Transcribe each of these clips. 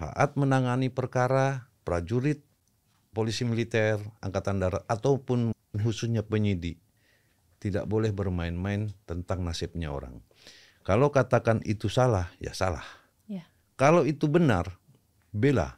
saat menangani perkara prajurit, polisi militer, angkatan darat ataupun khususnya penyidik tidak boleh bermain-main tentang nasibnya orang. Kalau katakan itu salah, ya salah. Ya. Kalau itu benar, bela.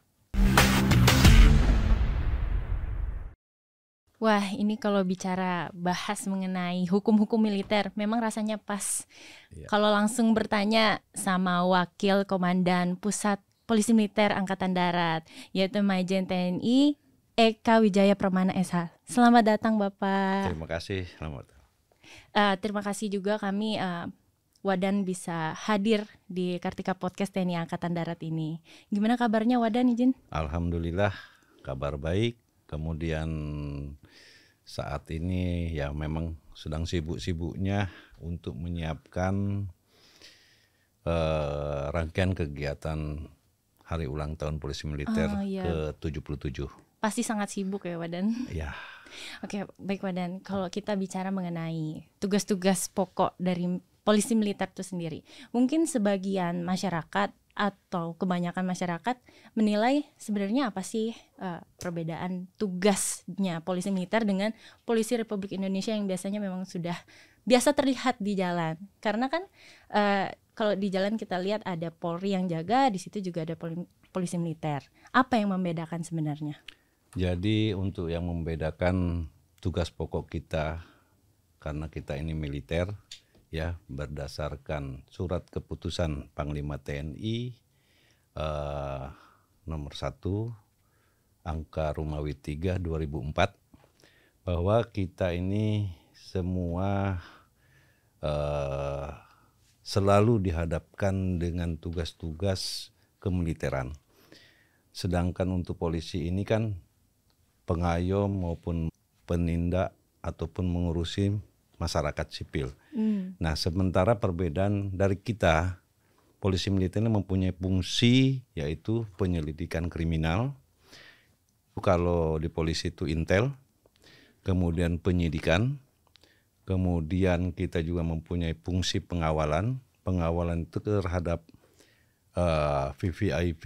Wah, ini kalau bicara bahas mengenai hukum-hukum militer, memang rasanya pas. Ya. Kalau langsung bertanya sama Wakil Komandan Pusat Polisi Militer Angkatan Darat, yaitu Majen TNI Eka Wijaya Permana SH. Selamat datang Bapak. Terima kasih, selamat. Terima kasih juga kami Wadan bisa hadir di Kartika Podcast TNI Angkatan Darat ini. Gimana kabarnya Wadan, izin? Alhamdulillah, kabar baik. Kemudian saat ini ya memang sedang sibuk-sibuknya untuk menyiapkan rangkaian kegiatan Hari Ulang Tahun Polisi Militer ke-77. Pasti sangat sibuk ya Wadan? Ya. Oke, baik Wadan. Kalau kita bicara mengenai tugas-tugas pokok dari Polisi Militer itu sendiri, mungkin sebagian masyarakat atau kebanyakan masyarakat menilai sebenarnya apa sih perbedaan tugasnya polisi militer dengan polisi Republik Indonesia yang biasanya memang sudah biasa terlihat di jalan. Karena kan kalau di jalan kita lihat ada Polri yang jaga, di situ juga ada polisi militer. Apa yang membedakan sebenarnya? Jadi untuk yang membedakan tugas pokok kita, karena kita ini militer, ya berdasarkan surat keputusan Panglima TNI nomor 1 angka Romawi 3 2004 bahwa kita ini semua selalu dihadapkan dengan tugas-tugas kemiliteran. Sedangkan untuk polisi ini kan pengayom maupun penindak ataupun mengurusi masyarakat sipil. Nah, sementara perbedaan dari kita, polisi militer ini mempunyai fungsi yaitu penyelidikan kriminal. Kalau di polisi itu intel, kemudian penyidikan, kemudian kita juga mempunyai fungsi pengawalan. Pengawalan itu terhadap VVIP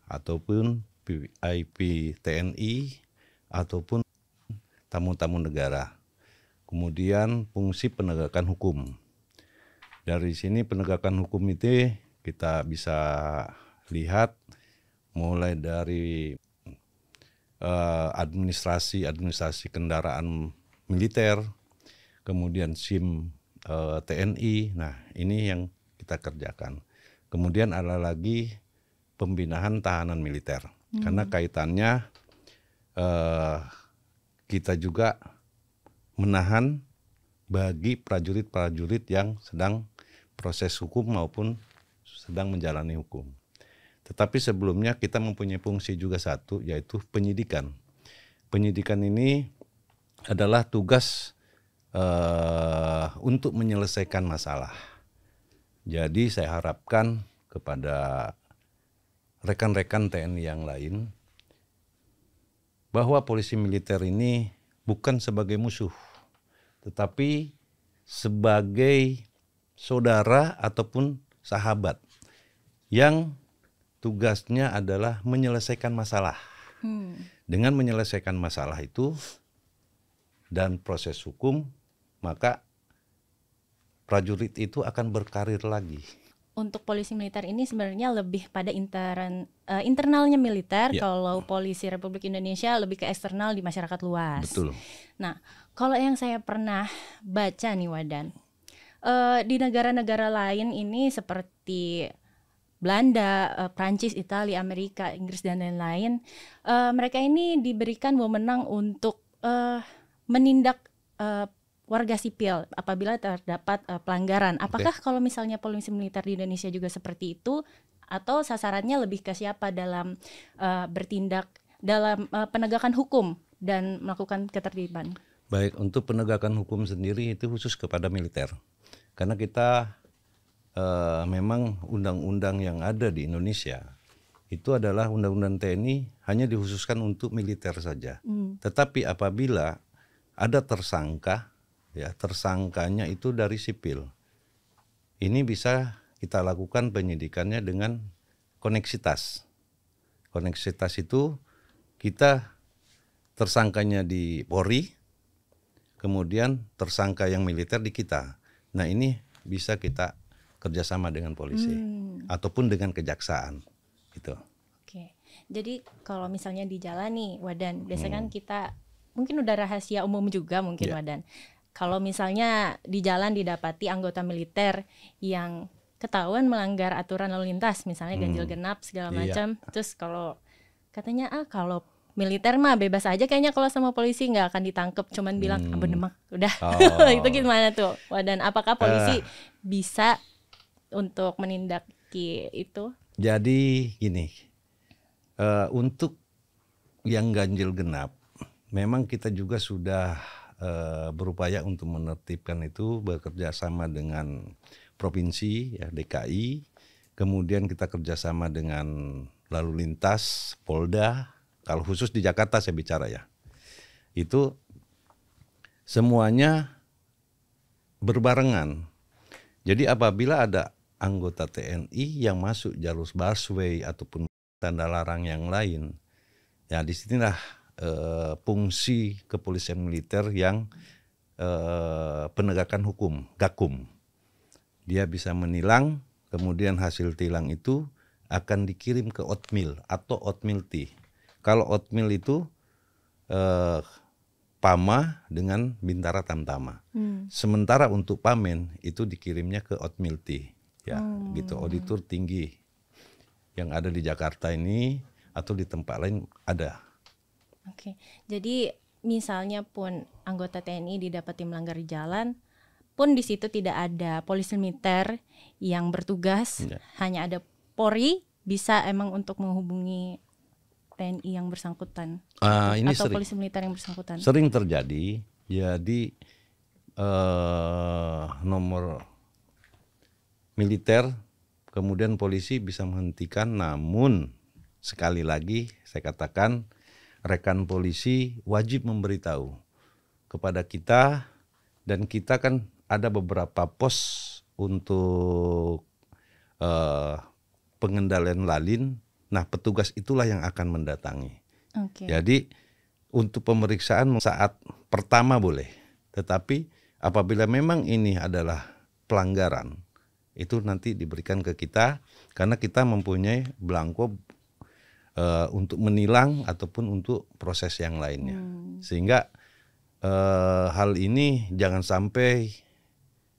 ataupun VIP TNI ataupun tamu-tamu negara. Kemudian fungsi penegakan hukum. Dari sini penegakan hukum itu kita bisa lihat mulai dari administrasi kendaraan militer, kemudian SIM TNI. Nah, ini yang kita kerjakan. Kemudian ada lagi pembinaan tahanan militer. Karena kaitannya kita juga menahan bagi prajurit-prajurit yang sedang proses hukum maupun sedang menjalani hukum. Tetapi sebelumnya kita mempunyai fungsi juga satu, yaitu penyidikan. Penyidikan ini adalah tugas untuk menyelesaikan masalah. Jadi saya harapkan kepada rekan-rekan TNI yang lain bahwa polisi militer ini bukan sebagai musuh, tetapi sebagai saudara ataupun sahabat yang tugasnya adalah menyelesaikan masalah. Dengan menyelesaikan masalah itu dan proses hukum, maka prajurit itu akan berkarir lagi. Untuk polisi militer ini sebenarnya lebih pada internalnya militer, kalau polisi Republik Indonesia lebih ke eksternal di masyarakat luas. Betul. Nah, kalau yang saya pernah baca nih Wadan, di negara-negara lain ini seperti Belanda, Prancis, Italia, Amerika, Inggris dan lain-lain, mereka ini diberikan wewenang untuk menindak warga sipil apabila terdapat pelanggaran. Apakah kalau misalnya polisi militer di Indonesia juga seperti itu, atau sasarannya lebih ke siapa dalam bertindak dalam penegakan hukum dan melakukan ketertiban? Baik, untuk penegakan hukum sendiri itu khusus kepada militer. Karena kita memang undang-undang yang ada di Indonesia itu adalah undang-undang TNI hanya dikhususkan untuk militer saja. Tetapi apabila ada tersangka, ya tersangkanya itu dari sipil, ini bisa kita lakukan penyidikannya dengan koneksitas. Koneksitas itu kita tersangkanya di Polri, kemudian tersangka yang militer di kita. Nah ini bisa kita kerjasama dengan polisi ataupun dengan kejaksaan gitu. Oke, jadi kalau misalnya di jalan nih, Wadan, biasanya kan kita mungkin udah rahasia umum juga mungkin Wadan. Kalau misalnya di jalan didapati anggota militer yang ketahuan melanggar aturan lalu lintas, misalnya ganjil genap segala macam, terus kalau katanya kalau militer mah bebas aja kayaknya kalau sama polisi nggak akan ditangkep, cuman bilang benemak udah. Itu gimana tuh, Wadan? Apakah polisi bisa untuk menindaki itu? Jadi gini, untuk yang ganjil genap, memang kita juga sudah berupaya untuk menertibkan itu, bekerja sama dengan provinsi, ya, DKI, kemudian kita kerjasama dengan lalu lintas, Polda. Kalau khusus di Jakarta saya bicara ya, itu semuanya berbarengan. Jadi apabila ada anggota TNI yang masuk jalur busway ataupun tanda larang yang lain, ya disinilah fungsi kepolisian militer yang penegakan hukum, Gakum. Dia bisa menilang, kemudian hasil tilang itu akan dikirim ke Otmil atau Otmilti. Kalau Otmil itu Pama dengan Bintara Tamtama. Sementara untuk Pamen itu dikirimnya ke Otmilti. Ya, gitu. Auditor tinggi yang ada di Jakarta ini atau di tempat lain ada. Oke. Jadi misalnya pun anggota TNI didapati melanggar jalan, pun di situ tidak ada polisi militer yang bertugas, hanya ada Polri, bisa emang untuk menghubungi TNI yang bersangkutan Ini atau sering, polisi militer yang bersangkutan. Sering terjadi. Jadi nomor militer kemudian polisi bisa menghentikan, namun sekali lagi saya katakan rekan polisi wajib memberitahu kepada kita, dan kita kan ada beberapa pos untuk pengendalian lalin. Nah, petugas itulah yang akan mendatangi. Jadi untuk pemeriksaan saat pertama boleh, tetapi apabila memang ini adalah pelanggaran, itu nanti diberikan ke kita karena kita mempunyai belangko untuk menilang ataupun untuk proses yang lainnya. Sehingga hal ini jangan sampai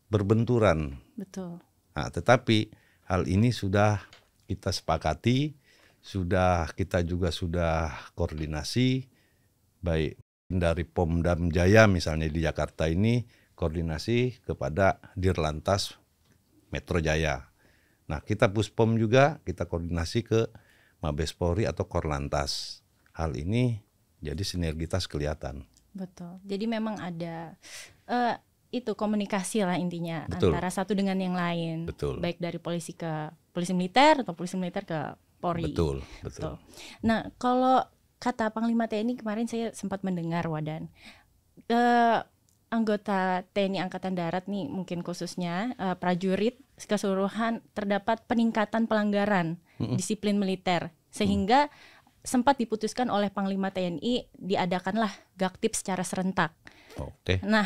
berbenturan. Betul. Nah, tetapi hal ini sudah kita sepakati, kita juga sudah koordinasi, baik dari Pomdam Jaya misalnya di Jakarta ini koordinasi kepada Dirlantas Metro Jaya. Nah, kita Puspom juga kita koordinasi ke Mabes Polri atau Korlantas. Hal ini jadi sinergitas kelihatan. Betul. Jadi memang ada itu komunikasi lah intinya. Betul. Antara satu dengan yang lain. Betul. Baik dari polisi ke polisi militer atau polisi militer ke Polri. Betul. Nah, kalau kata Panglima TNI kemarin saya sempat mendengar, Wadan, anggota TNI Angkatan Darat nih mungkin khususnya prajurit keseluruhan terdapat peningkatan pelanggaran disiplin militer, sehingga sempat diputuskan oleh Panglima TNI diadakanlah Gaktip secara serentak. Nah,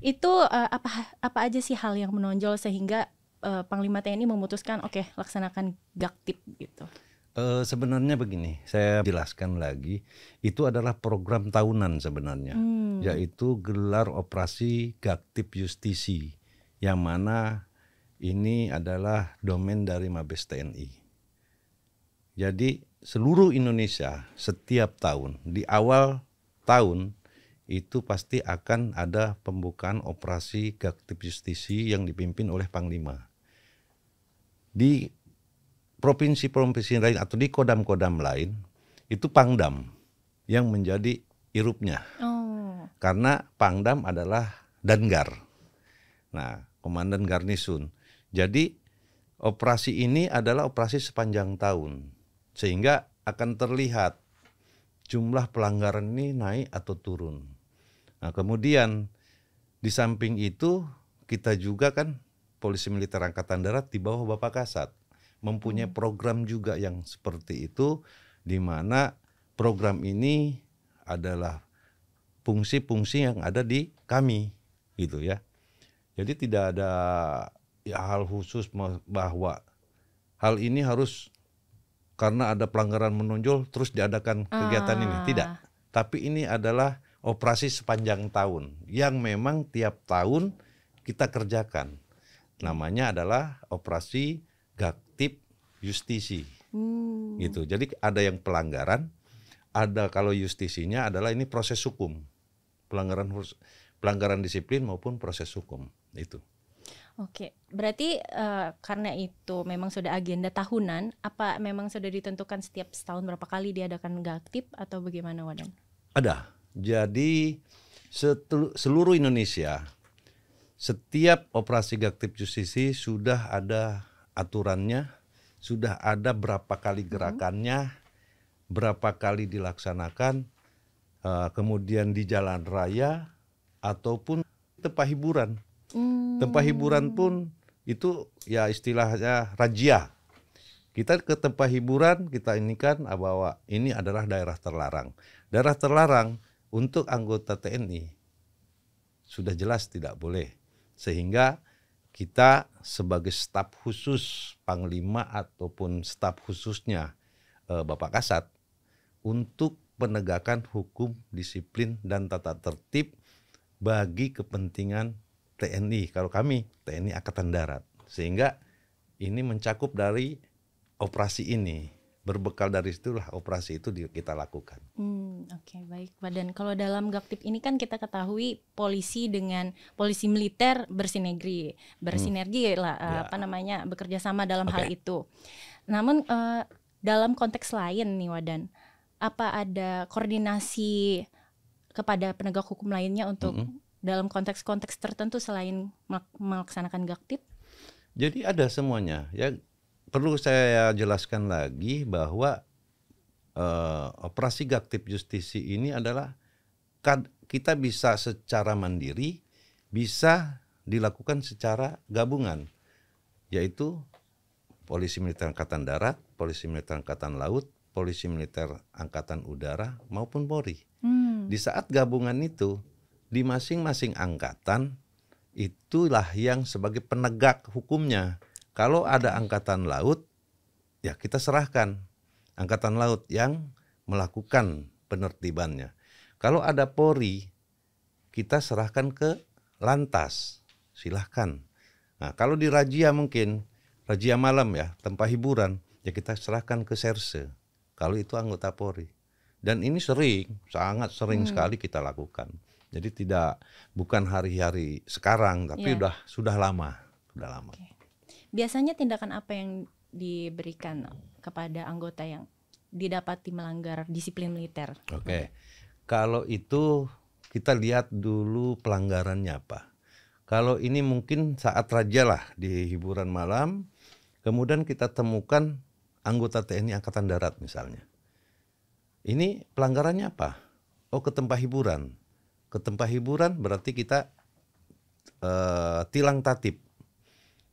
itu apa aja sih hal yang menonjol sehingga Panglima TNI memutuskan laksanakan Gaktip gitu? Sebenarnya begini, saya jelaskan lagi, itu adalah program tahunan sebenarnya, yaitu gelar operasi Gaktip Justisi, yang mana ini adalah domain dari Mabes TNI. Jadi seluruh Indonesia setiap tahun, di awal tahun itu pasti akan ada pembukaan operasi Gaktip Justisi yang dipimpin oleh Panglima. Di provinsi-provinsi lain atau di kodam-kodam lain itu Pangdam yang menjadi irupnya. Karena Pangdam adalah Dangar. Nah, Komandan Garnisun. Jadi operasi ini adalah operasi sepanjang tahun, sehingga akan terlihat jumlah pelanggaran ini naik atau turun. Nah, kemudian di samping itu kita juga kan Polisi Militer Angkatan Darat di bawah Bapak Kasat mempunyai program juga yang seperti itu, di mana program ini adalah fungsi-fungsi yang ada di kami gitu ya. Jadi tidak ada ya hal khusus bahwa hal ini harus karena ada pelanggaran menonjol terus diadakan kegiatan ini, tidak. Tapi ini adalah operasi sepanjang tahun yang memang tiap tahun kita kerjakan. Namanya adalah operasi Gaktip Justisi. Gitu. Jadi ada yang pelanggaran, ada kalau justisinya adalah ini proses hukum. Pelanggaran disiplin maupun proses hukum itu. Oke, berarti karena itu memang sudah agenda tahunan, apa memang sudah ditentukan setiap setahun berapa kali diadakan Gaktip atau bagaimana, Wadan? Ada. Jadi seluruh Indonesia setiap operasi Gaktip Justisi sudah ada aturannya, sudah ada berapa kali gerakannya, berapa kali dilaksanakan, kemudian di jalan raya ataupun tempat hiburan. Tempat hiburan pun itu ya istilahnya razia. Kita ke tempat hiburan, kita ini kan bahwa ini adalah daerah terlarang. Daerah terlarang untuk anggota TNI sudah jelas tidak boleh. Sehingga kita sebagai staf khusus Panglima ataupun staf khususnya Bapak Kasat untuk penegakan hukum, disiplin, dan tata tertib bagi kepentingan TNI. Kalau kami TNI Angkatan Darat, sehingga ini mencakup dari operasi ini. Berbekal dari situlah operasi itu kita lakukan. Oke, baik, Pak. Dan kalau dalam Gaktip ini kan kita ketahui polisi dengan polisi militer bersinergi lah, bekerja sama dalam hal itu. Namun dalam konteks lain nih, Wadan, apa ada koordinasi kepada penegak hukum lainnya untuk dalam konteks-konteks tertentu selain melaksanakan Gaktip? Jadi ada semuanya. Ya, perlu saya jelaskan lagi bahwa operasi Gaktip Justisi ini adalah kita bisa secara mandiri, bisa dilakukan secara gabungan, yaitu Polisi Militer Angkatan Darat, Polisi Militer Angkatan Laut, Polisi Militer Angkatan Udara maupun Polri. Di saat gabungan itu, di masing-masing angkatan itulah yang sebagai penegak hukumnya. Kalau ada angkatan laut, ya kita serahkan angkatan laut yang melakukan penertibannya. Kalau ada Polri, kita serahkan ke Lantas, silahkan. Nah, kalau di razia mungkin, razia malam ya, tempat hiburan, ya kita serahkan ke Serse. Kalau itu anggota Polri. Dan ini sangat sering sekali kita lakukan. Jadi bukan hari-hari sekarang, tapi sudah lama. Okay. Biasanya tindakan apa yang diberikan kepada anggota yang didapati melanggar disiplin militer? Oke. Kalau itu kita lihat dulu pelanggarannya apa. Kalau ini mungkin saat razia lah di hiburan malam, kemudian kita temukan anggota TNI Angkatan Darat misalnya. Ini pelanggarannya apa? Oh, ke tempat hiburan. Ke tempat hiburan berarti kita tilang tatip.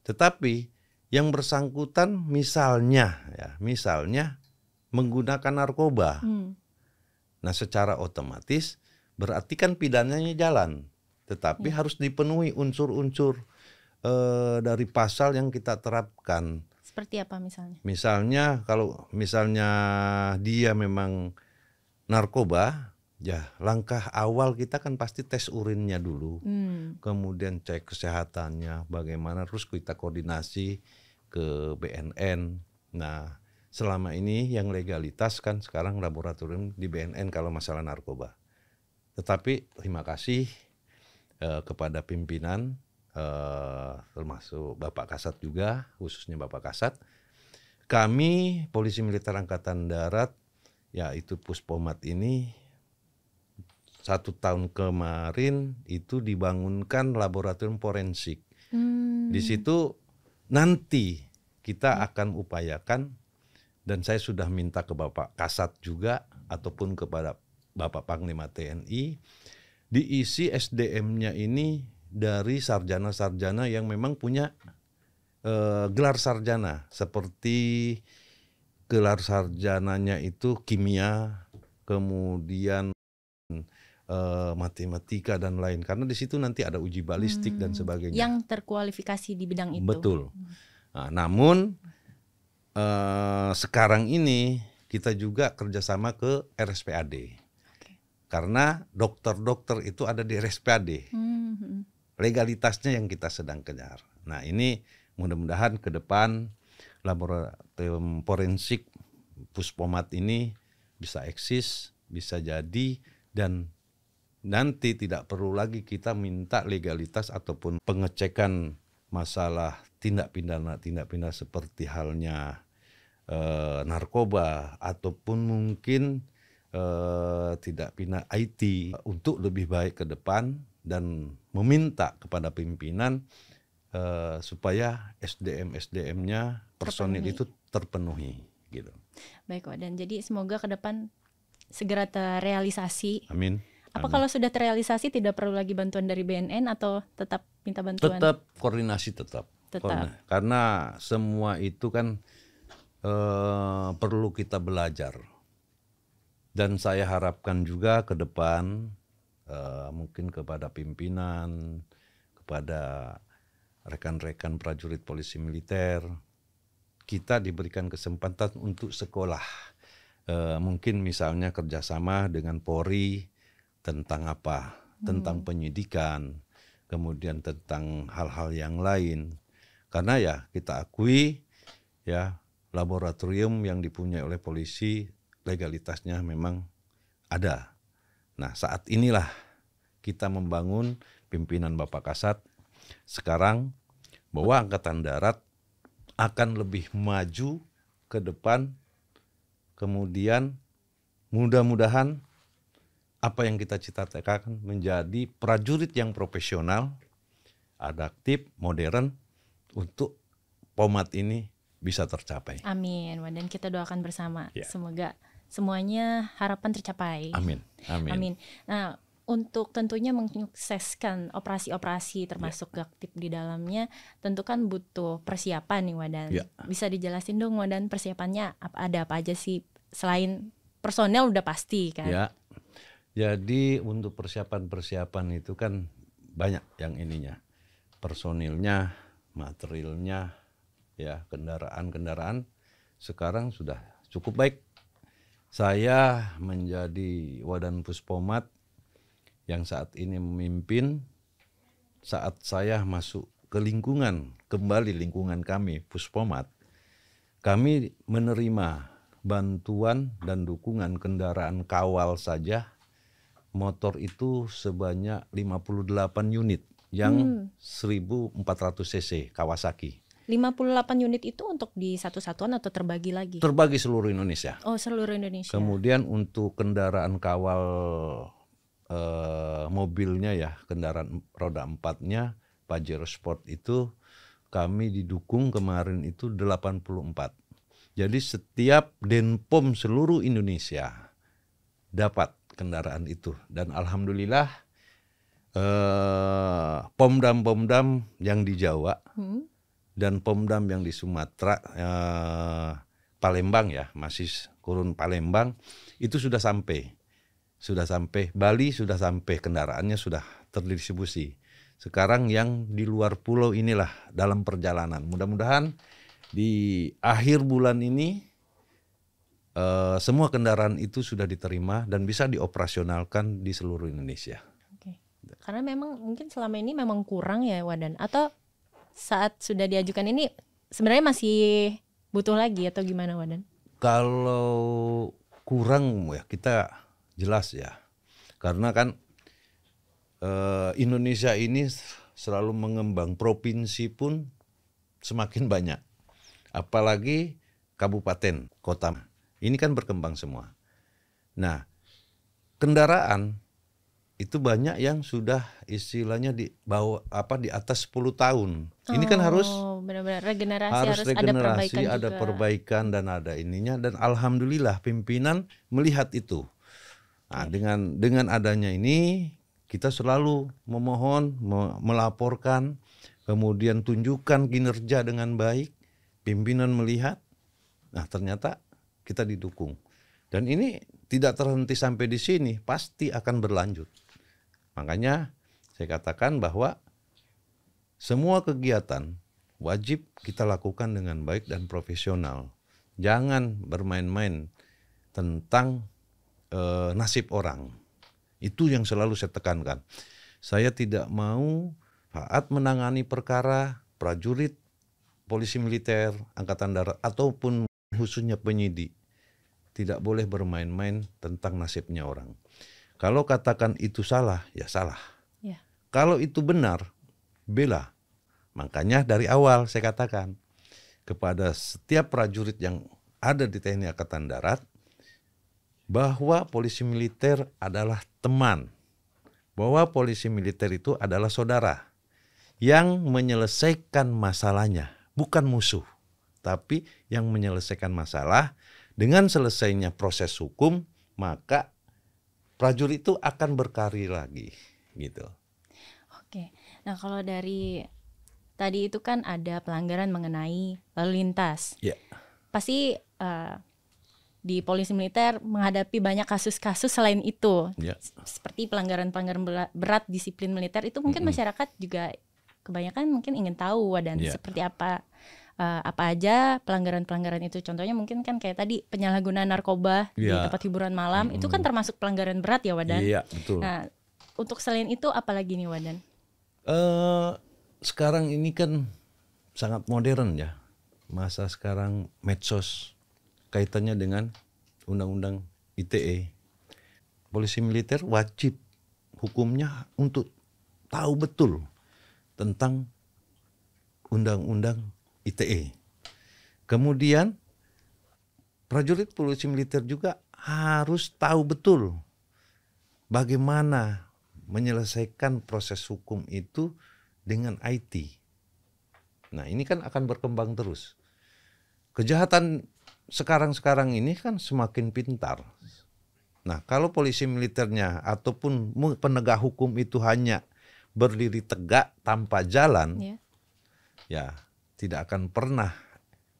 Tetapi yang bersangkutan misalnya menggunakan narkoba. Nah, secara otomatis berarti kan pidananya jalan. Tetapi harus dipenuhi unsur-unsur dari pasal yang kita terapkan. Seperti apa misalnya? Misalnya kalau dia memang narkoba, ya langkah awal kita kan pasti tes urinnya dulu, kemudian cek kesehatannya bagaimana, terus kita koordinasi ke BNN. Nah, selama ini yang legalitas kan sekarang laboratorium di BNN kalau masalah narkoba. Tetapi terima kasih kepada pimpinan, termasuk Bapak Kasat juga, khususnya Bapak Kasat. Kami Polisi Militer Angkatan Darat, yaitu Puspomat ini, 1 tahun kemarin itu dibangunkan laboratorium forensik. Di situ nanti kita akan upayakan, dan saya sudah minta ke Bapak Kasat juga ataupun kepada Bapak Panglima TNI, diisi SDM-nya ini dari sarjana-sarjana yang memang punya gelar sarjana seperti gelar sarjananya itu kimia, kemudian matematika dan lain, karena di situ nanti ada uji balistik dan sebagainya. Yang terkualifikasi di bidang itu. Betul. Nah, namun sekarang ini kita juga kerjasama ke RSPAD, karena dokter-dokter itu ada di RSPAD. Legalitasnya yang kita sedang kejar. Nah, ini mudah-mudahan ke depan laboratorium forensik Puspomat ini bisa eksis, bisa jadi, dan nanti tidak perlu lagi kita minta legalitas ataupun pengecekan masalah tindak pidana seperti halnya narkoba ataupun mungkin tindak pidana IT, untuk lebih baik ke depan, dan meminta kepada pimpinan supaya SDM-nya personil itu terpenuhi gitu. Baik, Wadan. Jadi semoga ke depan segera terrealisasi. Amin. Apa kalau sudah terrealisasi tidak perlu lagi bantuan dari BNN atau tetap minta bantuan? Tetap koordinasi tetap. Karena semua itu kan perlu kita belajar. Dan saya harapkan juga ke depan mungkin kepada pimpinan, kepada rekan-rekan prajurit polisi militer, kita diberikan kesempatan untuk sekolah. Mungkin misalnya kerjasama dengan Polri tentang apa? Tentang penyidikan, kemudian tentang hal-hal yang lain. Karena ya kita akui ya, laboratorium yang dipunyai oleh polisi legalitasnya memang ada. Nah, saat inilah kita membangun pimpinan Bapak Kasat sekarang bahwa Angkatan Darat akan lebih maju ke depan, kemudian mudah-mudahan apa yang kita cita-citakan menjadi prajurit yang profesional, adaptif, modern, untuk Pomat ini bisa tercapai. Amin, dan kita doakan bersama. Ya. Semoga semuanya harapan tercapai. Amin. Amin. Amin. Nah, untuk tentunya menyukseskan operasi-operasi termasuk Gaktip di dalamnya, tentu kan butuh persiapan nih, Wadan. Ya. Bisa dijelasin dong, Wadan, persiapannya ada apa aja sih selain personel udah pasti kan? Ya. Jadi untuk persiapan itu kan banyak yang ininya. Personilnya, materialnya, ya, kendaraan sekarang sudah cukup baik. Saya menjadi Wadan Puspomat yang saat ini memimpin, saat saya masuk ke lingkungan kami Puspomat, kami menerima bantuan dan dukungan kendaraan kawal saja, motor itu sebanyak 58 unit yang 1400 cc Kawasaki. 58 unit itu untuk di satu satuan atau terbagi lagi? Terbagi seluruh Indonesia. Oh, seluruh Indonesia. Kemudian untuk kendaraan kawal mobilnya ya, kendaraan roda 4-nya Pajero Sport itu kami didukung kemarin itu 84. Jadi setiap Denpom seluruh Indonesia dapat kendaraan itu, dan alhamdulillah Pomdam yang di Jawa dan Pomdam yang di Sumatera, Palembang ya, masih kurun Palembang itu sudah sampai. Bali sudah sampai, kendaraannya sudah terdistribusi. Sekarang yang di luar pulau inilah dalam perjalanan. Mudah-mudahan di akhir bulan ini semua kendaraan itu sudah diterima dan bisa dioperasionalkan di seluruh Indonesia. Oke. Karena memang mungkin selama ini memang kurang ya, Wadan, atau saat sudah diajukan ini sebenarnya masih butuh lagi atau gimana, Wadan? Kalau kurang ya kita jelas ya, karena kan Indonesia ini selalu mengembang, provinsi pun semakin banyak, apalagi kabupaten, kota, ini kan berkembang semua. Nah, kendaraan itu banyak yang sudah istilahnya di bawah di atas 10 tahun. Ini kan harus benar-benar harus ada perbaikan dan ada ininya, dan alhamdulillah pimpinan melihat itu. Nah, dengan adanya ini kita selalu memohon, melaporkan, kemudian tunjukkan kinerja dengan baik, pimpinan melihat. Nah, ternyata kita didukung. Dan ini tidak terhenti sampai di sini, pasti akan berlanjut. Makanya saya katakan bahwa semua kegiatan wajib kita lakukan dengan baik dan profesional. Jangan bermain-main tentang nasib orang. Itu yang selalu saya tekankan. Saya tidak mau saat menangani perkara prajurit, polisi militer, angkatan darat, ataupun khususnya penyidik, tidak boleh bermain-main tentang nasibnya orang. Kalau katakan itu salah, ya salah. Ya. Kalau itu benar, bela. Makanya dari awal saya katakan kepada setiap prajurit yang ada di TNI Angkatan Darat, bahwa polisi militer adalah teman, bahwa polisi militer itu adalah saudara yang menyelesaikan masalahnya, bukan musuh, tapi yang menyelesaikan masalah. Dengan selesainya proses hukum, maka prajurit itu akan berkarir lagi, gitu. Oke, nah kalau dari tadi itu kan ada pelanggaran mengenai lalu lintas, pasti di polisi militer menghadapi banyak kasus-kasus selain itu, seperti pelanggaran-pelanggaran berat disiplin militer itu mungkin masyarakat juga kebanyakan mungkin ingin tahu dan seperti apa aja pelanggaran-pelanggaran itu. Contohnya mungkin kan kayak tadi penyalahgunaan narkoba di tempat hiburan malam, itu kan termasuk pelanggaran berat ya Wadan. Iya, betul. Nah, untuk selain itu apalagi nih Wadan? Sekarang ini kan sangat modern ya, masa sekarang medsos, kaitannya dengan undang-undang ITE. Polisi militer wajib hukumnya untuk tahu betul tentang undang-undang ITE. Kemudian prajurit polisi militer juga harus tahu betul bagaimana menyelesaikan proses hukum itu dengan IT. Nah, ini kan akan berkembang terus. Kejahatan sekarang ini kan semakin pintar. Nah, kalau polisi militernya ataupun penegak hukum itu hanya berdiri tegak tanpa jalan, ya tidak akan pernah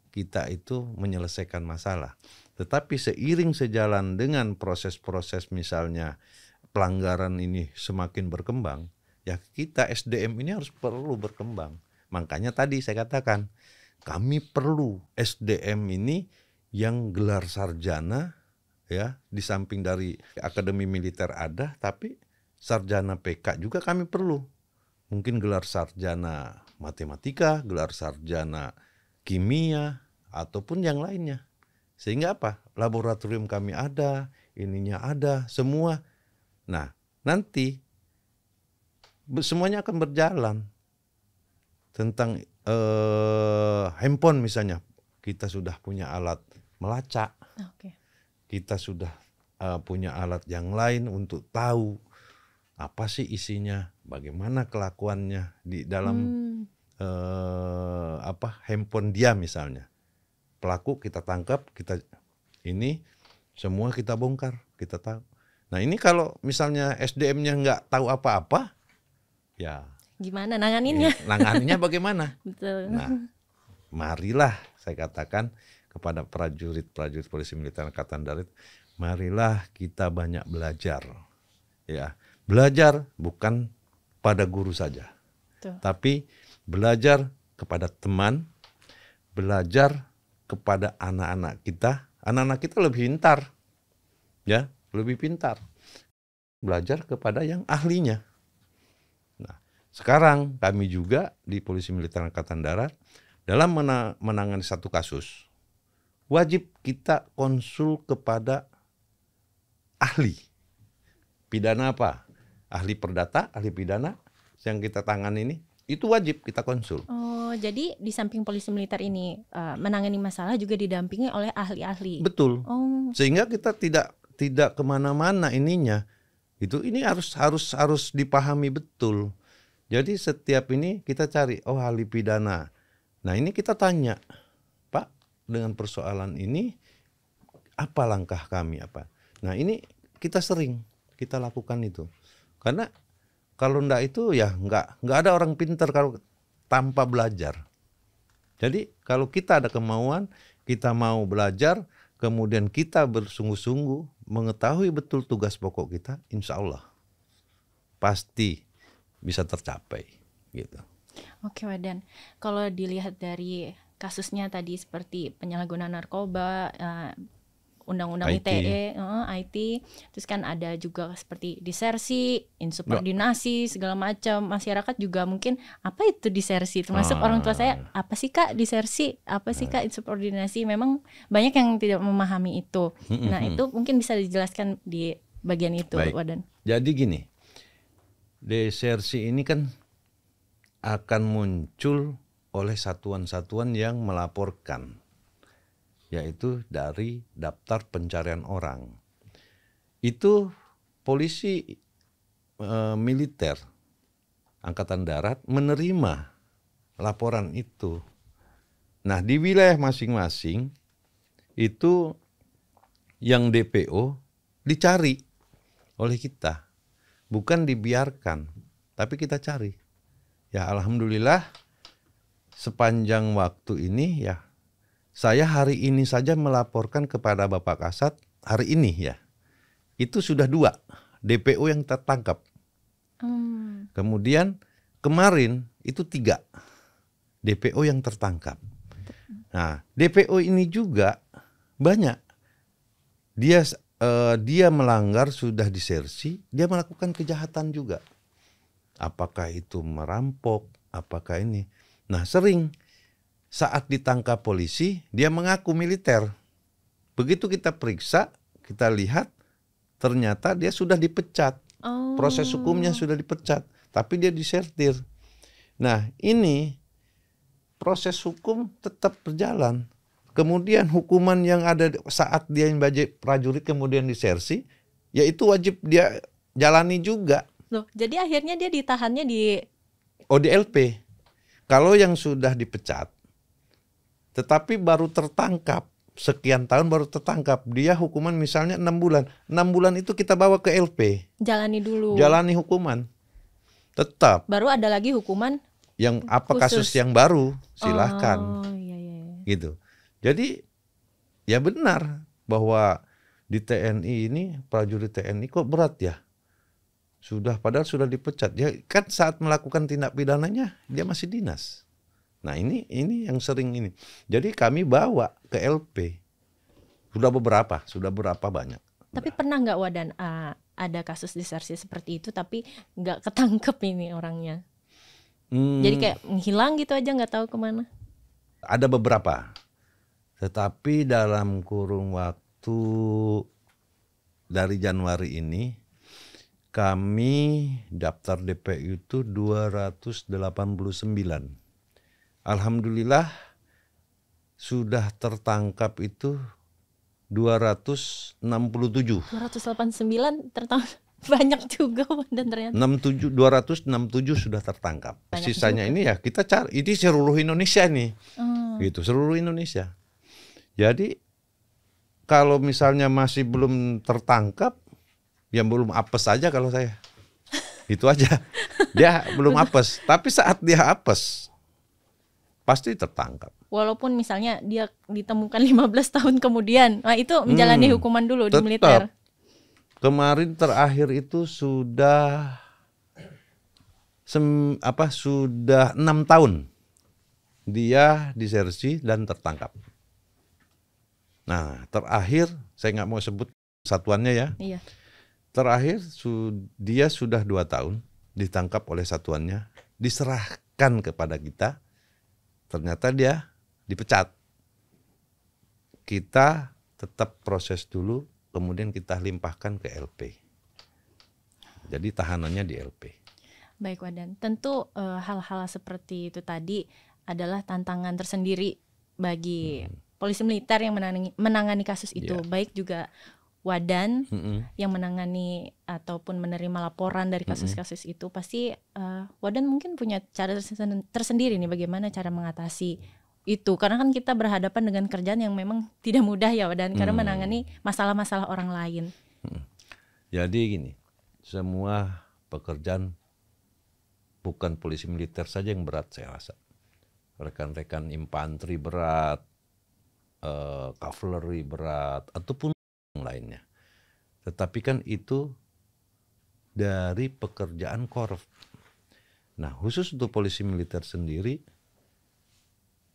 kita itu menyelesaikan masalah. Tetapi seiring sejalan dengan proses-proses misalnya pelanggaran ini semakin berkembang, ya kita SDM ini harus perlu berkembang. Makanya tadi saya katakan, kami perlu SDM ini yang gelar sarjana, ya, di samping dari akademi militer ada, tapi sarjana PK juga kami perlu. Mungkin gelar sarjana matematika, gelar sarjana kimia, ataupun yang lainnya. Sehingga apa? Laboratorium kami ada, ininya ada, semua. Nah, nanti semuanya akan berjalan. Tentang handphone misalnya, kita sudah punya alat melacak, kita sudah punya alat yang lain untuk tahu apa sih isinya, bagaimana kelakuannya di dalam handphone dia misalnya. Pelaku kita tangkap, kita ini semua kita bongkar, kita tahu. Nah, ini kalau misalnya SDM-nya nggak tahu apa-apa, ya gimana nanganinnya? Nanganinnya bagaimana? Betul. Nah, marilah saya katakan kepada prajurit-prajurit polisi militer Angkatan Darat, marilah kita banyak belajar. Ya, belajar bukan pada guru saja, tapi belajar kepada teman, belajar kepada anak-anak kita. Anak-anak kita lebih pintar, ya, lebih pintar. Belajar kepada yang ahlinya. Nah, sekarang kami juga di Polisi Militer Angkatan Darat dalam menangani satu kasus, wajib kita konsul kepada ahli. Pidana apa? Ahli perdata, ahli pidana yang kita tangani ini, itu wajib kita konsul. Oh, jadi di samping polisi militer ini menangani masalah juga didampingi oleh ahli-ahli. Betul. Sehingga kita tidak kemana-mana ininya. Ini harus dipahami betul. Jadi setiap ini kita cari, ahli pidana. Nah, ini kita tanya, Pak, dengan persoalan ini apa langkah kami apa? Nah, ini kita sering kita lakukan itu. Karena kalau enggak itu ya enggak ada orang pintar kalau tanpa belajar. Jadi kalau kita ada kemauan, kita mau belajar, kemudian kita bersungguh-sungguh mengetahui betul tugas pokok kita, insya Allah pasti bisa tercapai gitu. Oke Wadan, kalau dilihat dari kasusnya tadi seperti penyalahgunaan narkoba, undang-undang IT. ITE, IT, terus kan ada juga seperti disersi, insubordinasi, segala macam. Masyarakat juga mungkin apa itu disersi? Termasuk orang tua saya, apa sih Kak disersi? Apa sih Kak insubordinasi? Memang banyak yang tidak memahami itu. Nah, itu mungkin bisa dijelaskan di bagian itu, Baik. Wadan. Jadi gini, desersi ini kan akan muncul oleh satuan-satuan yang melaporkan, yaitu dari daftar pencarian orang. Itu polisi militer Angkatan Darat menerima laporan itu. Nah, di wilayah masing-masing itu yang DPO dicari oleh kita, bukan dibiarkan, tapi kita cari. Ya alhamdulillah sepanjang waktu ini ya, saya hari ini saja melaporkan kepada Bapak Kasat hari ini ya, itu sudah 2 DPO yang tertangkap. Kemudian kemarin itu 3 DPO yang tertangkap. Nah DPO ini juga banyak, dia melanggar, sudah disersi, dia melakukan kejahatan juga. Apakah itu merampok, apakah ini. Nah sering saat ditangkap polisi, dia mengaku militer. Begitu kita periksa, kita lihat, ternyata dia sudah dipecat. Proses hukumnya sudah dipecat, tapi dia disertir. Nah ini proses hukum tetap berjalan. Kemudian hukuman yang ada saat dia menjadi prajurit kemudian disersi, ya itu wajib dia jalani juga. Loh, jadi akhirnya dia ditahannya di ODLP. Kalau yang sudah dipecat, tetapi baru tertangkap, sekian tahun baru tertangkap, dia hukuman misalnya 6 bulan. 6 bulan itu kita bawa ke LP. jalani dulu. Jalani hukuman. Tetap. Baru ada lagi hukuman Yang apa khusus. kasus yang baru, silahkan. Iya. Gitu. Jadi ya benar bahwa di TNI ini, prajurit TNI kok berat ya. Padahal sudah dipecat. Ya kan saat melakukan tindak pidananya dia masih dinas. Nah ini yang sering ini. Jadi kami bawa ke LP. Sudah berapa banyak. Tapi pernah nggak Wadan ada kasus disersi seperti itu tapi nggak ketangkep ini orangnya? Jadi kayak menghilang gitu aja, nggak tahu kemana. Ada beberapa. Tetapi dalam kurun waktu dari Januari ini kami daftar DPU itu 289. Alhamdulillah sudah tertangkap itu 267. 289 tertangkap banyak juga dan ternyata 267 sudah tertangkap. Banyak Sisanya juga. ini ya kita cari, ini seluruh Indonesia nih. Gitu, seluruh Indonesia. Jadi kalau misalnya masih belum tertangkap, ya belum apes aja kalau saya. Itu aja. Dia belum apes, tapi saat dia apes pasti tertangkap. walaupun misalnya dia ditemukan 15 tahun kemudian, nah itu menjalani hukuman dulu di militer. Kemarin terakhir itu sudah 6 tahun dia disersi dan tertangkap. Nah terakhir saya nggak mau sebut satuannya ya. Iya. Terakhir dia sudah 2 tahun ditangkap oleh satuannya, diserahkan kepada kita, ternyata dia dipecat. Kita tetap proses dulu, kemudian kita limpahkan ke LP. Jadi tahanannya di LP. Baik Wadan, tentu hal-hal seperti itu tadi adalah tantangan tersendiri bagi polisi militer yang menangani kasus itu. Baik juga Wadan yang menangani ataupun menerima laporan dari kasus-kasus itu. Pasti Wadan mungkin punya cara tersendiri nih bagaimana cara mengatasi itu. Karena kan kita berhadapan dengan kerjaan yang memang tidak mudah ya Wadan, karena menangani masalah-masalah orang lain. Jadi gini, semua pekerjaan bukan polisi militer saja yang berat saya rasa. Rekan-rekan infanteri berat, kavaleri berat ataupun yang lainnya. Tetapi kan itu dari pekerjaan Korup. Nah, khusus untuk polisi militer sendiri,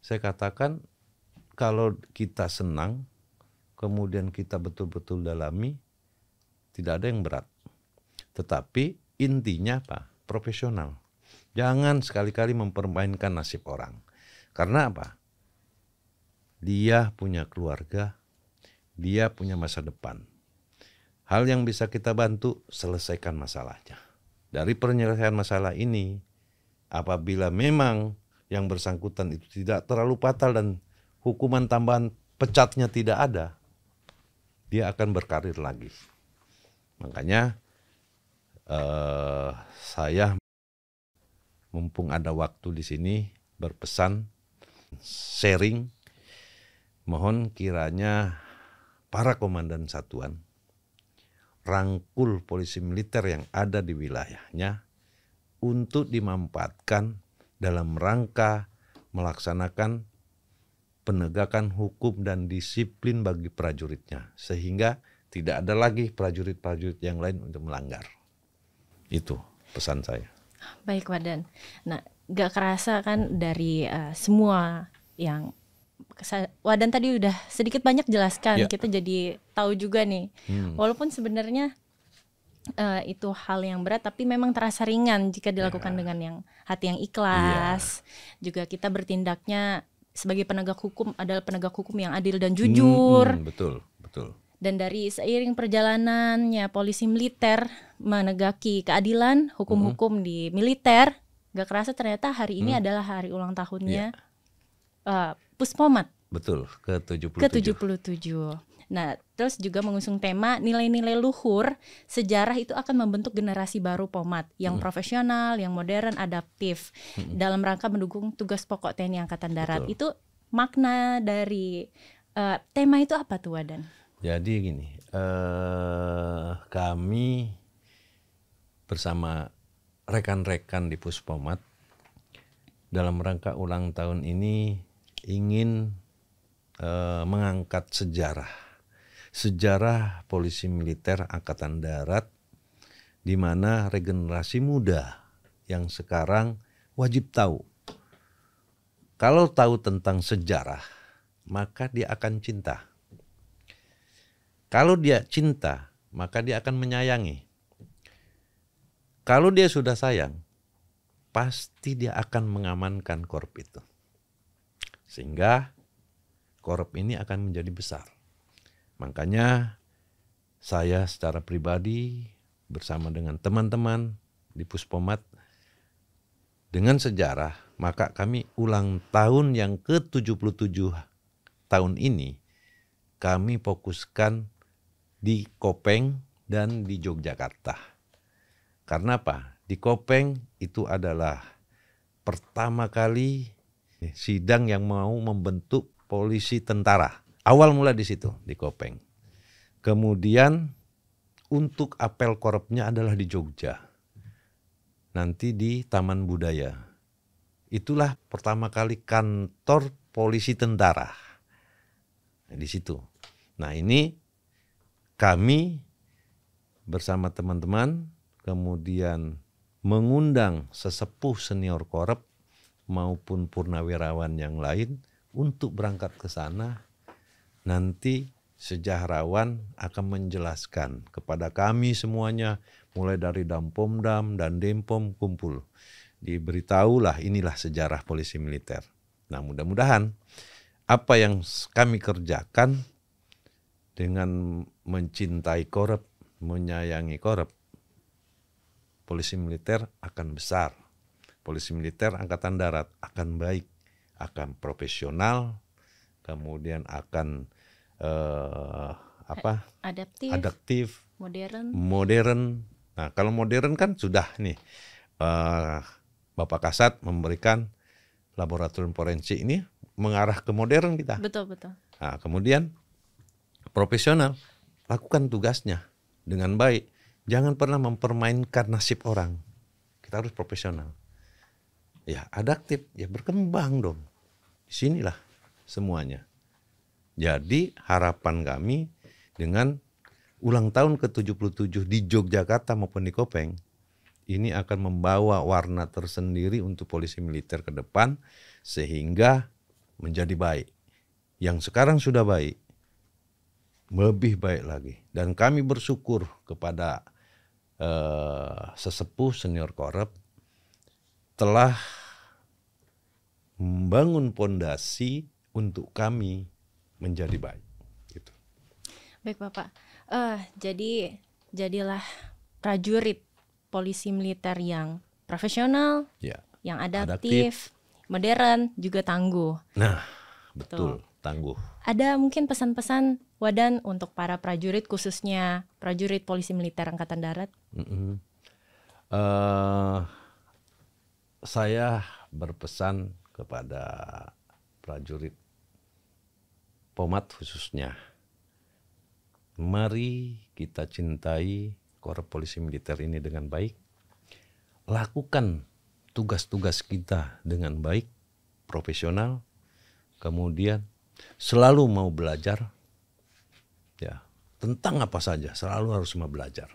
saya katakan kalau kita senang, kemudian kita betul-betul dalami, tidak ada yang berat. Tetapi intinya apa? Profesional. Jangan sekali-kali mempermainkan nasib orang. Karena apa? Dia punya keluarga, dia punya masa depan. Hal yang bisa kita bantu, selesaikan masalahnya. Dari penyelesaian masalah ini, apabila memang yang bersangkutan itu tidak terlalu fatal dan hukuman tambahan pecatnya tidak ada, dia akan berkarir lagi. Makanya saya mumpung ada waktu di sini berpesan, sharing, mohon kiranya para komandan satuan rangkul polisi militer yang ada di wilayahnya untuk dimanfaatkan dalam rangka melaksanakan penegakan hukum dan disiplin bagi prajuritnya, sehingga tidak ada lagi prajurit-prajurit yang lain untuk melanggar. Itu pesan saya. Baik Wadan. Nah, gak kerasa kan dari semua yang Wadan tadi udah sedikit banyak jelaskan, kita jadi tahu juga nih. Walaupun sebenarnya itu hal yang berat, tapi memang terasa ringan jika dilakukan dengan yang hati yang ikhlas. Juga kita bertindaknya sebagai penegak hukum adalah penegak hukum yang adil dan jujur. Betul, betul. Dan dari seiring perjalanannya polisi militer menegaki keadilan, hukum-hukum di militer, gak kerasa ternyata hari ini adalah hari ulang tahunnya Puspomat. Betul, ke-77. Ke-77. Nah, terus juga mengusung tema nilai-nilai luhur sejarah itu akan membentuk generasi baru Pomat yang profesional, yang modern, adaptif dalam rangka mendukung tugas pokok TNI Angkatan Darat. Betul. Itu makna dari tema itu apa tuh, Wadan? Jadi gini, kami bersama rekan-rekan di Puspomat dalam rangka ulang tahun ini ingin mengangkat sejarah polisi militer Angkatan Darat, di mana regenerasi muda yang sekarang wajib tahu. Kalau tahu tentang sejarah, maka dia akan cinta. Kalau dia cinta, maka dia akan menyayangi. Kalau dia sudah sayang, pasti dia akan mengamankan Korup itu. Sehingga Korup ini akan menjadi besar. Makanya saya secara pribadi bersama dengan teman-teman di Puspomat dengan sejarah, maka kami ulang tahun yang ke-77 tahun ini kami fokuskan di Kopeng dan di Yogyakarta. Karena apa? Di Kopeng itu adalah pertama kali sidang yang mau membentuk polisi tentara. Awal mula di situ, di Kopeng. Kemudian untuk apel Korupnya adalah di Jogja. Nanti di Taman Budaya. Itulah pertama kali kantor polisi tentara. Di situ. Nah, ini kami bersama teman-teman kemudian mengundang sesepuh senior Korup maupun purnawirawan yang lain untuk berangkat ke sana. Nanti sejarawan akan menjelaskan kepada kami semuanya, mulai dari Dampomdam dan Denpom kumpul. Diberitahulah inilah sejarah polisi militer. Nah, mudah-mudahan apa yang kami kerjakan dengan mencintai Korup, menyayangi Korup, polisi militer akan besar. Polisi militer Angkatan Darat akan baik, akan profesional, kemudian akan adaptif, modern. Nah, kalau modern kan sudah nih Bapak Kasat memberikan laboratorium forensik ini mengarah ke modern kita. Betul. Nah, kemudian profesional, lakukan tugasnya dengan baik. Jangan pernah mempermainkan nasib orang. Kita harus profesional. Ya, adaptif, ya berkembang dong. Disinilah semuanya. Jadi harapan kami dengan ulang tahun ke-77 di Yogyakarta maupun di Kopeng, ini akan membawa warna tersendiri untuk polisi militer ke depan sehingga menjadi baik. Yang sekarang sudah baik, lebih baik lagi. Dan kami bersyukur kepada sesepuh senior Korup telah membangun pondasi untuk kami menjadi baik. Gitu. Baik Bapak, jadi jadilah prajurit polisi militer yang profesional, Ya, yang adaptif, modern, juga tangguh. Nah, betul, tangguh. Ada mungkin pesan-pesan Wadan untuk para prajurit, khususnya prajurit polisi militer Angkatan Darat? Saya berpesan kepada prajurit Pomat khususnya, mari kita cintai Korps Polisi Militer ini dengan baik, lakukan tugas-tugas kita dengan baik, profesional, kemudian selalu mau belajar, ya tentang apa saja selalu harus mau belajar,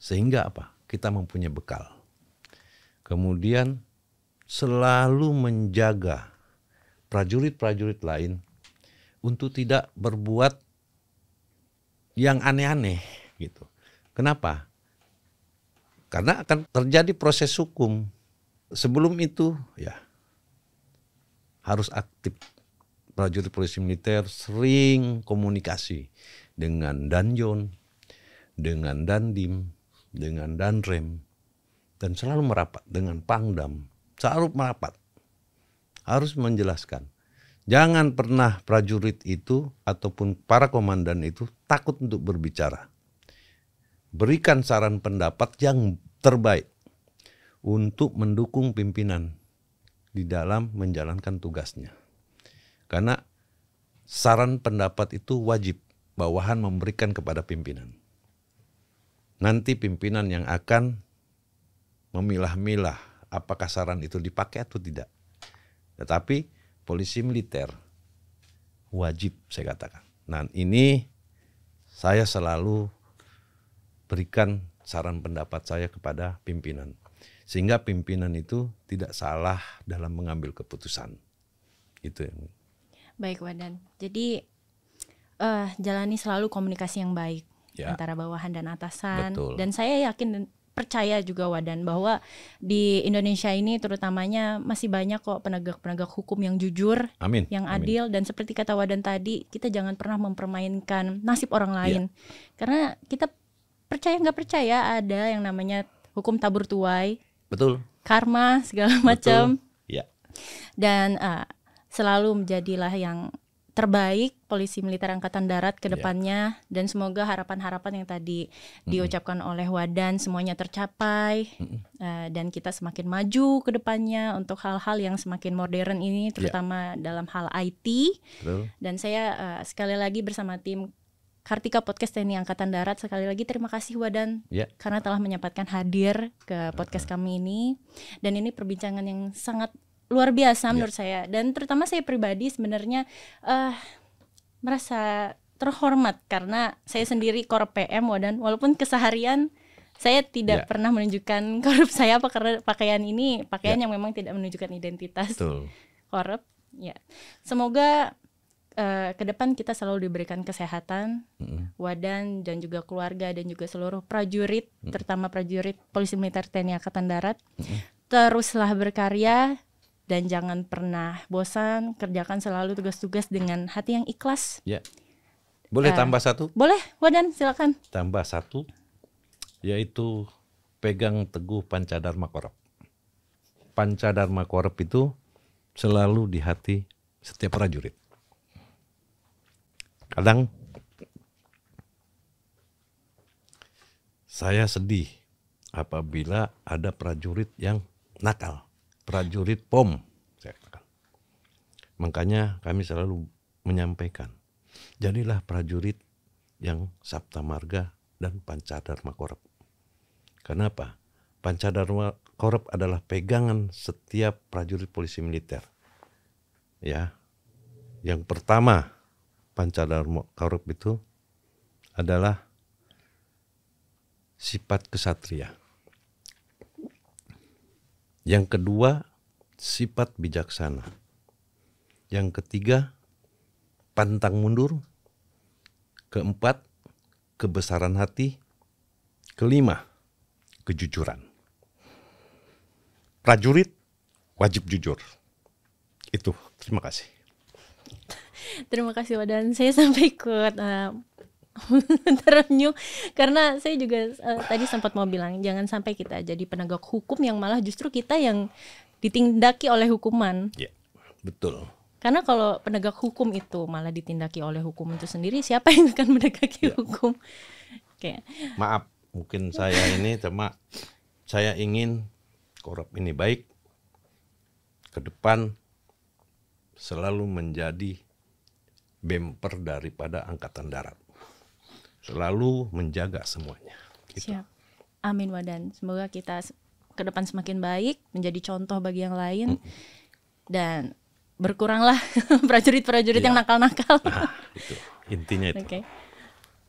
sehingga apa? Kita mempunyai bekal. Kemudian selalu menjaga prajurit-prajurit lain untuk tidak berbuat yang aneh-aneh gitu. Kenapa? Karena akan terjadi proses hukum. Sebelum itu ya harus aktif. Prajurit polisi militer sering komunikasi dengan Danjon, dengan Dandim, dengan Danrem, dan selalu merapat dengan Pangdam. Selalu merapat. Harus menjelaskan. Jangan pernah prajurit itu ataupun para komandan itu takut untuk berbicara. Berikan saran pendapat yang terbaik untuk mendukung pimpinan di dalam menjalankan tugasnya. Karena saran pendapat itu wajib bawahan memberikan kepada pimpinan. Nanti pimpinan yang akan memilah-milah apakah saran itu dipakai atau tidak. Tetapi polisi militer wajib, saya katakan. Nah, ini saya selalu berikan saran pendapat saya kepada pimpinan. Sehingga pimpinan itu tidak salah dalam mengambil keputusan. Itu yang. Baik Wadan. Jadi jalani selalu komunikasi yang baik antara bawahan dan atasan. Betul. Dan saya yakin dan percaya juga Wadan bahwa di Indonesia ini terutamanya masih banyak kok penegak-penegak hukum yang jujur, Amin. yang adil. Dan seperti kata Wadan tadi, kita jangan pernah mempermainkan nasib orang lain. Karena kita percaya nggak percaya ada yang namanya hukum tabur tuai, Betul, karma segala macam. Ya. Dan selalu menjadilah yang terbaik polisi militer Angkatan Darat ke depannya. Dan semoga harapan-harapan yang tadi diucapkan oleh Wadan semuanya tercapai. Dan kita semakin maju ke depannya untuk hal-hal yang semakin modern ini, terutama dalam hal IT. Betul. Dan saya sekali lagi bersama tim Kartika Podcast TNI Angkatan Darat, sekali lagi terima kasih Wadan karena telah menyempatkan hadir ke podcast kami ini. Dan ini perbincangan yang sangat luar biasa menurut saya. Dan terutama saya pribadi sebenarnya merasa terhormat karena saya sendiri Korup PM Wadan. Walaupun keseharian saya tidak pernah menunjukkan Korup saya karena pakaian ini pakaian yang memang tidak menunjukkan identitas Korup. Ya, semoga ke depan kita selalu diberikan kesehatan, Wadan dan juga keluarga dan juga seluruh prajurit, terutama prajurit polisi militer TNI Angkatan Darat. Teruslah berkarya. Dan jangan pernah bosan, kerjakan selalu tugas-tugas dengan hati yang ikhlas. Ya. Boleh tambah satu? Boleh, Wadan silakan. Tambah satu, yaitu pegang teguh Pancadharma Korup. Pancadharma Korup itu selalu di hati setiap prajurit. Kadang saya sedih apabila ada prajurit yang nakal. Prajurit POM, saya katakan. Makanya kami selalu menyampaikan, jadilah prajurit yang Sabta Marga dan Pancadharma Korup. Kenapa? Pancadharma Korup adalah pegangan setiap prajurit polisi militer. Ya, yang pertama Pancadharma Karup itu adalah sifat kesatria. Yang kedua, sifat bijaksana. Yang ketiga, pantang mundur. Keempat, kebesaran hati. Kelima, kejujuran. Prajurit wajib jujur. Itu, terima kasih. Terima kasih Wadan. Saya sampai ikut terenyuh karena saya juga tadi sempat mau bilang jangan sampai kita jadi penegak hukum yang malah justru kita yang ditindaki oleh hukuman. Ya, betul. Karena kalau penegak hukum itu malah ditindaki oleh hukum itu sendiri, siapa yang akan menegaki hukum? Oke. Maaf, mungkin saya ini cuma saya ingin Korup ini baik ke depan, selalu menjadi bemper daripada Angkatan Darat. Selalu menjaga semuanya. Gitu. Siap. Amin Wadan. Semoga kita ke depan semakin baik, menjadi contoh bagi yang lain. Dan berkuranglah prajurit-prajurit yang nakal-nakal. Nah, itu intinya itu.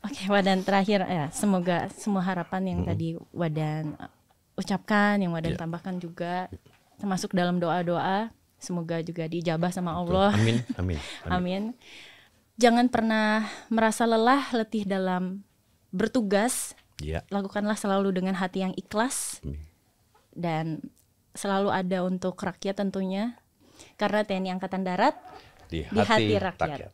Oke, Wadan, terakhir ya, semoga semua harapan yang tadi Wadan ucapkan, yang Wadan tambahkan juga termasuk dalam doa-doa, semoga juga dijabah sama Allah. Amin. Jangan pernah merasa lelah, letih dalam bertugas. Lakukanlah selalu dengan hati yang ikhlas. Dan selalu ada untuk rakyat tentunya. Karena TNI Angkatan Darat di hati rakyat.